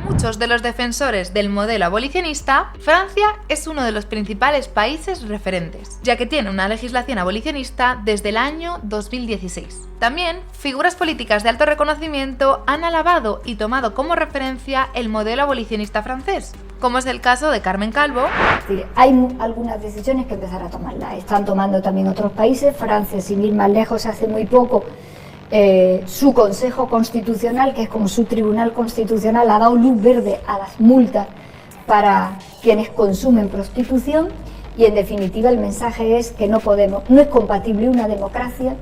muchos de los defensores del modelo abolicionista, Francia es uno de los principales países referentes, ya que tiene una legislación abolicionista desde el año 2016. También, figuras políticas de alto reconocimiento han alabado y tomado como referencia el modelo abolicionista francés, como es el caso de Carmen Calvo. Hay algunas decisiones que empezar a tomarlas, están tomando también otros países. Francia, sin ir más lejos, hace muy poco su Consejo Constitucional, que es como su Tribunal Constitucional, ha dado luz verde a las multas para quienes consumen prostitución, y en definitiva el mensaje es que no es compatible una democracia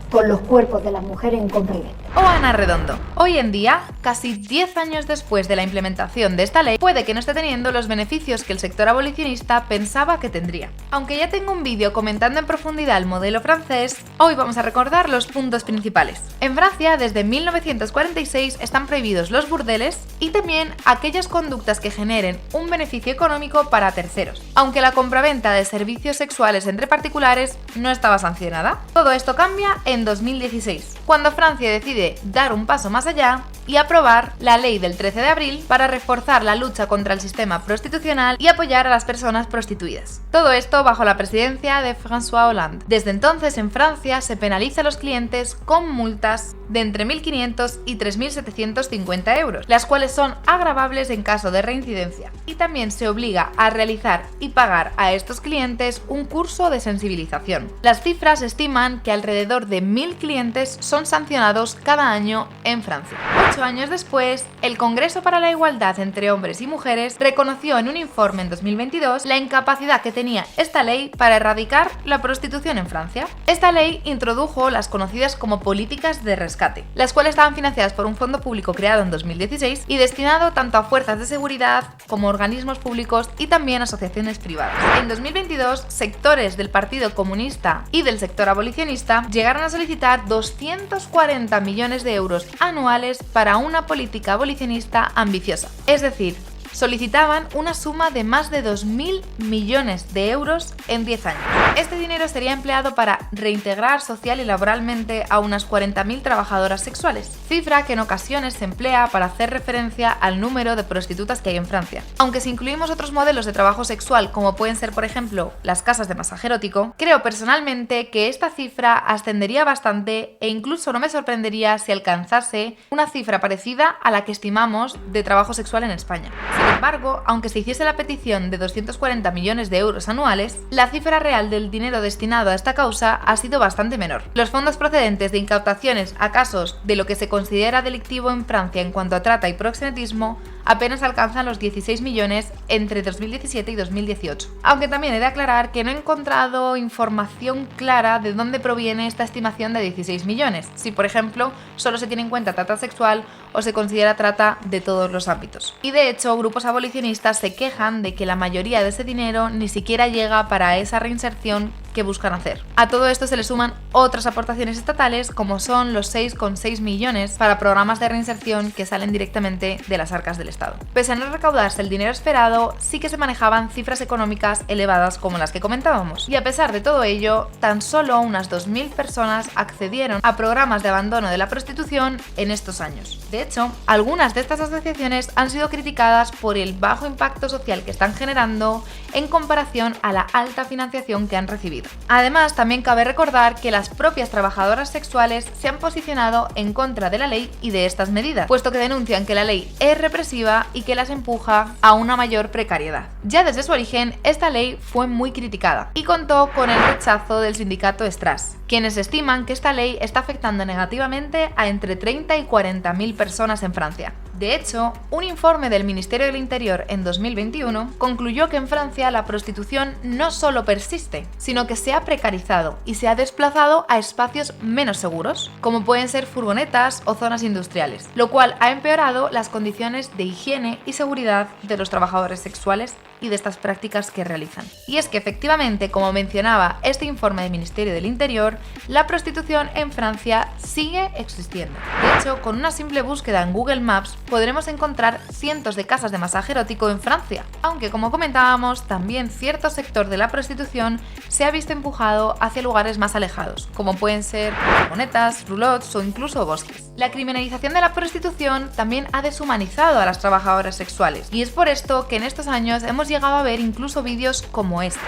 con los cuerpos de las mujeres en compra y venta. O Ana Redondo. Hoy en día, casi 10 años después de la implementación de esta ley, puede que no esté teniendo los beneficios que el sector abolicionista pensaba que tendría. Aunque ya tengo un vídeo comentando en profundidad el modelo francés, hoy vamos a recordar los puntos principales. En Francia, desde 1946 están prohibidos los burdeles y también aquellas conductas que generen un beneficio económico para terceros, aunque la compraventa de servicios sexuales entre particulares no estaba sancionada. Todo esto cambia en 2016, cuando Francia decide dar un paso más allá y aprobar la ley del 13 de abril para reforzar la lucha contra el sistema prostitucional y apoyar a las personas prostituidas. Todo esto bajo la presidencia de François Hollande. Desde entonces en Francia se penaliza a los clientes con multas de entre 1.500 y 3.750 euros, las cuales son agravables en caso de reincidencia. Y también se obliga a realizar y pagar a estos clientes un curso de sensibilización. Las cifras estiman que alrededor de 1.000 clientes son sancionados cada año en Francia. 8 años después, el Congreso para la Igualdad entre Hombres y Mujeres reconoció en un informe en 2022 la incapacidad que tenía esta ley para erradicar la prostitución en Francia. Esta ley introdujo las conocidas como políticas de rescate, las cuales estaban financiadas por un fondo público creado en 2016 y destinado tanto a fuerzas de seguridad como organismos públicos y también asociaciones privadas. En 2022, sectores del Partido Comunista y del sector abolicionista llegaron a solicitar 240 millones de euros anuales para una política abolicionista ambiciosa. Es decir, solicitaban una suma de más de 2.000 millones de euros en 10 años. Este dinero sería empleado para reintegrar social y laboralmente a unas 40.000 trabajadoras sexuales, cifra que en ocasiones se emplea para hacer referencia al número de prostitutas que hay en Francia. Aunque si incluimos otros modelos de trabajo sexual, como pueden ser por ejemplo las casas de masaje erótico, creo personalmente que esta cifra ascendería bastante e incluso no me sorprendería si alcanzase una cifra parecida a la que estimamos de trabajo sexual en España. Sin embargo, aunque se hiciese la petición de 240 millones de euros anuales, la cifra real del dinero destinado a esta causa ha sido bastante menor. Los fondos procedentes de incautaciones a casos de lo que se considera delictivo en Francia en cuanto a trata y proxenetismo apenas alcanzan los 16 millones entre 2017 y 2018. Aunque también he de aclarar que no he encontrado información clara de dónde proviene esta estimación de 16 millones, si por ejemplo solo se tiene en cuenta trata sexual o se considera trata de todos los ámbitos. Y de hecho, grupos abolicionistas se quejan de que la mayoría de ese dinero ni siquiera llega para esa reinserción que buscan hacer. A todo esto se le suman otras aportaciones estatales, como son los 6,6 millones para programas de reinserción que salen directamente de las arcas del Estado. Pese a no recaudarse el dinero esperado, sí que se manejaban cifras económicas elevadas como las que comentábamos. Y a pesar de todo ello, tan solo unas 2.000 personas accedieron a programas de abandono de la prostitución en estos años. De hecho, algunas de estas asociaciones han sido criticadas por el bajo impacto social que están generando en comparación a la alta financiación que han recibido. Además, también cabe recordar que las propias trabajadoras sexuales se han posicionado en contra de la ley y de estas medidas, puesto que denuncian que la ley es represiva y que las empuja a una mayor precariedad. Ya desde su origen, esta ley fue muy criticada y contó con el rechazo del sindicato Stras, quienes estiman que esta ley está afectando negativamente a entre 30 y 40.000 personas en Francia. De hecho, un informe del Ministerio del Interior en 2021 concluyó que en Francia la prostitución no solo persiste, sino que se ha precarizado y se ha desplazado a espacios menos seguros, como pueden ser furgonetas o zonas industriales, lo cual ha empeorado las condiciones de higiene y seguridad de los trabajadores sexuales y de estas prácticas que realizan. Y es que efectivamente, como mencionaba este informe del Ministerio del Interior, la prostitución en Francia sigue existiendo. De hecho, con una simple búsqueda en Google Maps podremos encontrar cientos de casas de masaje erótico en Francia, aunque como comentábamos, también cierto sector de la prostitución se ha visto empujado hacia lugares más alejados, como pueden ser furgonetas, roulottes o incluso bosques. La criminalización de la prostitución también ha deshumanizado a las trabajadoras sexuales, y es por esto que en estos años hemos llegado a ver incluso vídeos como este,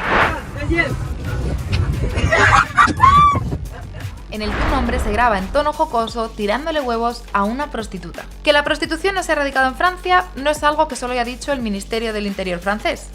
en el que un hombre se graba en tono jocoso tirándole huevos a una prostituta. Que la prostitución no se ha erradicado en Francia no es algo que solo haya dicho el Ministerio del Interior francés.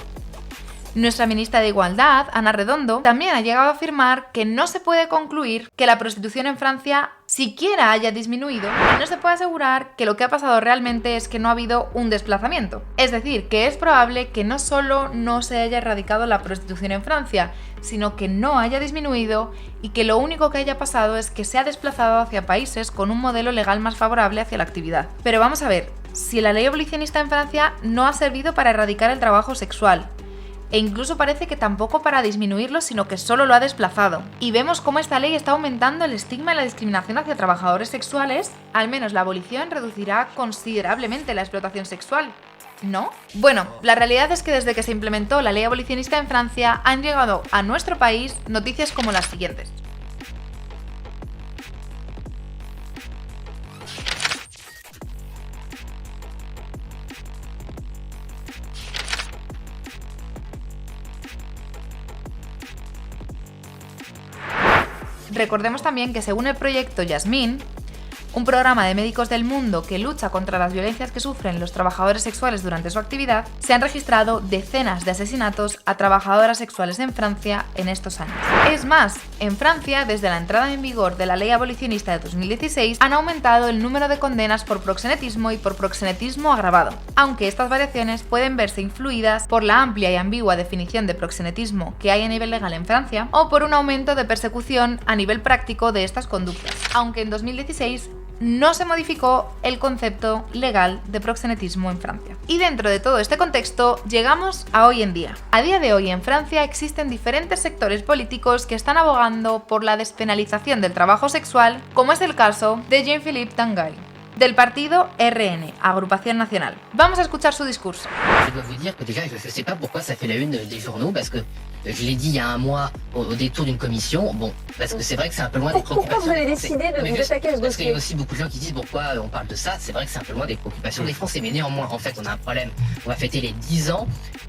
Nuestra ministra de Igualdad, Ana Redondo, también ha llegado a afirmar que no se puede concluir que la prostitución en Francia siquiera haya disminuido y no se puede asegurar que lo que ha pasado realmente es que no ha habido un desplazamiento. Es decir, que es probable que no solo no se haya erradicado la prostitución en Francia, sino que no haya disminuido y que lo único que haya pasado es que se ha desplazado hacia países con un modelo legal más favorable hacia la actividad. Pero vamos a ver, si la ley abolicionista en Francia no ha servido para erradicar el trabajo sexual, e incluso parece que tampoco para disminuirlo, sino que solo lo ha desplazado. Y vemos cómo esta ley está aumentando el estigma y la discriminación hacia trabajadores sexuales, al menos la abolición reducirá considerablemente la explotación sexual, ¿no? Bueno, la realidad es que desde que se implementó la ley abolicionista en Francia han llegado a nuestro país noticias como las siguientes. Recordemos también que según el proyecto Yasmín, un programa de médicos del mundo que lucha contra las violencias que sufren los trabajadores sexuales durante su actividad, se han registrado decenas de asesinatos a trabajadoras sexuales en Francia en estos años. Es más, en Francia, desde la entrada en vigor de la ley abolicionista de 2016, han aumentado el número de condenas por proxenetismo y por proxenetismo agravado, aunque estas variaciones pueden verse influidas por la amplia y ambigua definición de proxenetismo que hay a nivel legal en Francia o por un aumento de persecución a nivel práctico de estas conductas, aunque en 2016 no se modificó el concepto legal de proxenetismo en Francia. Y dentro de todo este contexto, llegamos a hoy en día. A día de hoy en Francia existen diferentes sectores políticos que están abogando por la despenalización del trabajo sexual, como es el caso de Jean-Philippe Tanguy, del partido RN, Agrupación Nacional. Vamos a escuchar su discurso. Je dois vous dire que déjà, je ne sais pas pourquoi ça fait la une des journaux, parce que je l'ai dit il y a un mois au détour d'une commission, bon, parce que c'est vrai que c'est un peu loin des préoccupations. Pourquoi vous avez décidé de vous attaquer à ce Parce qu'il y dossier? a aussi beaucoup de gens qui disent pourquoi on parle de ça, c'est vrai que c'est un peu loin des préoccupations des Français, mais néanmoins, en fait, on a un problème. On va fêter les 10 ans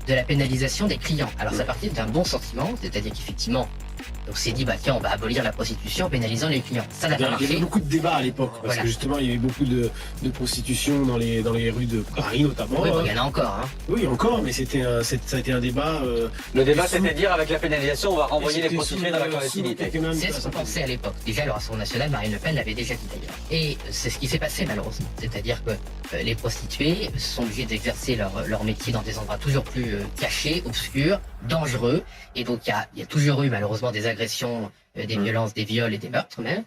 de la pénalisation des clients. Alors ça partit d'un bon sentiment, c'est-à-dire qu'effectivement, on s'est dit, bah tiens, on va abolir la prostitution en pénalisant les clients. Ça n'a pas Il y avait marché. beaucoup de débats à l'époque, parce Voilà. que justement il y avait beaucoup de prostitution dans les rues de Paris notamment. Oui, bon, il y en a encore, hein. Oui, encore, mais ça a été un débat. Le débat, sous- c'était de dire avec la pénalisation, on va renvoyer les c'était prostituées sous- dans la sous le clandestinité. quinquennat C'est de ce qu'on Sarkozy. pensait à l'époque. Déjà, le Rassemblement national, Marine Le Pen l'avait déjà dit d'ailleurs. Et c'est ce qui s'est passé malheureusement. C'est-à-dire que les prostituées sont obligées d'exercer leur métier dans des endroits toujours plus cachés, obscurs, dangereux. Et donc il y a toujours eu malheureusement des agressions, des violences, des viols et des meurtres même.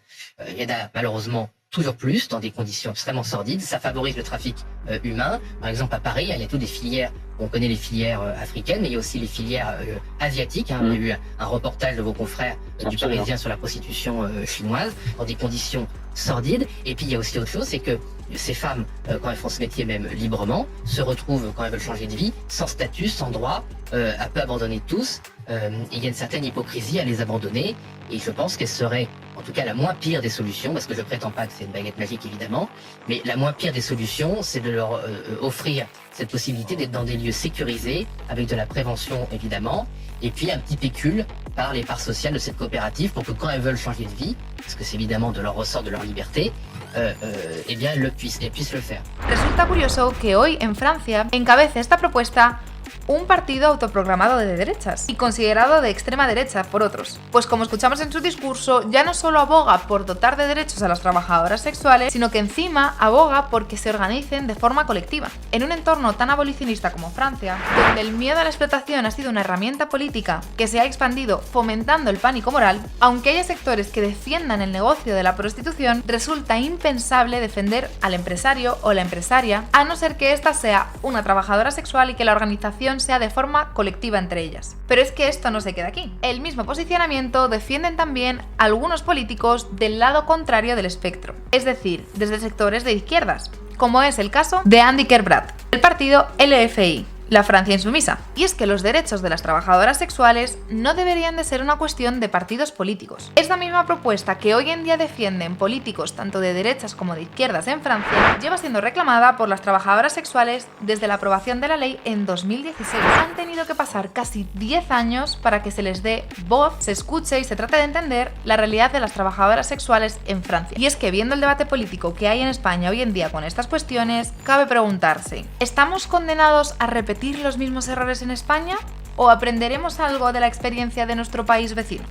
Il y en a malheureusement toujours plus dans des conditions extrêmement sordides. Ça favorise le trafic humain. Par exemple, à Paris, il y a toutes des filières. On connaît les filières africaines, mais il y a aussi les filières asiatiques. Hein. Il y a eu un reportage de vos confrères du Absolument. Parisien sur la prostitution chinoise, dans des conditions sordides. Et puis il y a aussi autre chose, c'est que ces femmes, quand elles font ce métier même librement, se retrouvent, quand elles veulent changer de vie, sans statut, sans droit, un peu abandonnées de tous. Et il y a une certaine hypocrisie à les abandonner. Et je pense qu'elle serait, en tout cas, la moins pire des solutions, parce que je prétends pas que c'est une baguette magique évidemment, mais la moins pire des solutions, c'est de leur offrir cette possibilité d'être dans des lieux sécurisés, avec de la prévention évidemment, et puis un petit pécule par les parts sociales de cette coopérative pour que quand elles veulent changer de vie, parce que c'est évidemment de leur ressort, de leur liberté, eh bien elles puissent le faire. Resulta curioso que hoy en Francia encabece esta propuesta un partido autoproclamado de derechas y considerado de extrema derecha por otros. Pues como escuchamos en su discurso, ya no solo aboga por dotar de derechos a las trabajadoras sexuales, sino que encima aboga por que se organicen de forma colectiva. En un entorno tan abolicionista como Francia, donde el miedo a la explotación ha sido una herramienta política que se ha expandido fomentando el pánico moral, aunque haya sectores que defiendan el negocio de la prostitución, resulta impensable defender al empresario o la empresaria, a no ser que ésta sea una trabajadora sexual y que la organización decisión sea de forma colectiva entre ellas. Pero es que esto no se queda aquí. El mismo posicionamiento defienden también algunos políticos del lado contrario del espectro, es decir, desde sectores de izquierdas, como es el caso de Andy Kerbrad, del partido LFI, la Francia Insumisa. Y es que los derechos de las trabajadoras sexuales no deberían de ser una cuestión de partidos políticos. Esta misma propuesta que hoy en día defienden políticos tanto de derechas como de izquierdas en Francia lleva siendo reclamada por las trabajadoras sexuales desde la aprobación de la ley en 2016. Han tenido que pasar casi 10 años para que se les dé voz, se escuche y se trate de entender la realidad de las trabajadoras sexuales en Francia. Y es que viendo el debate político que hay en España hoy en día con estas cuestiones, cabe preguntarse, ¿estamos condenados a repetir los mismos errores en España? ¿O aprenderemos algo de la experiencia de nuestro país vecino?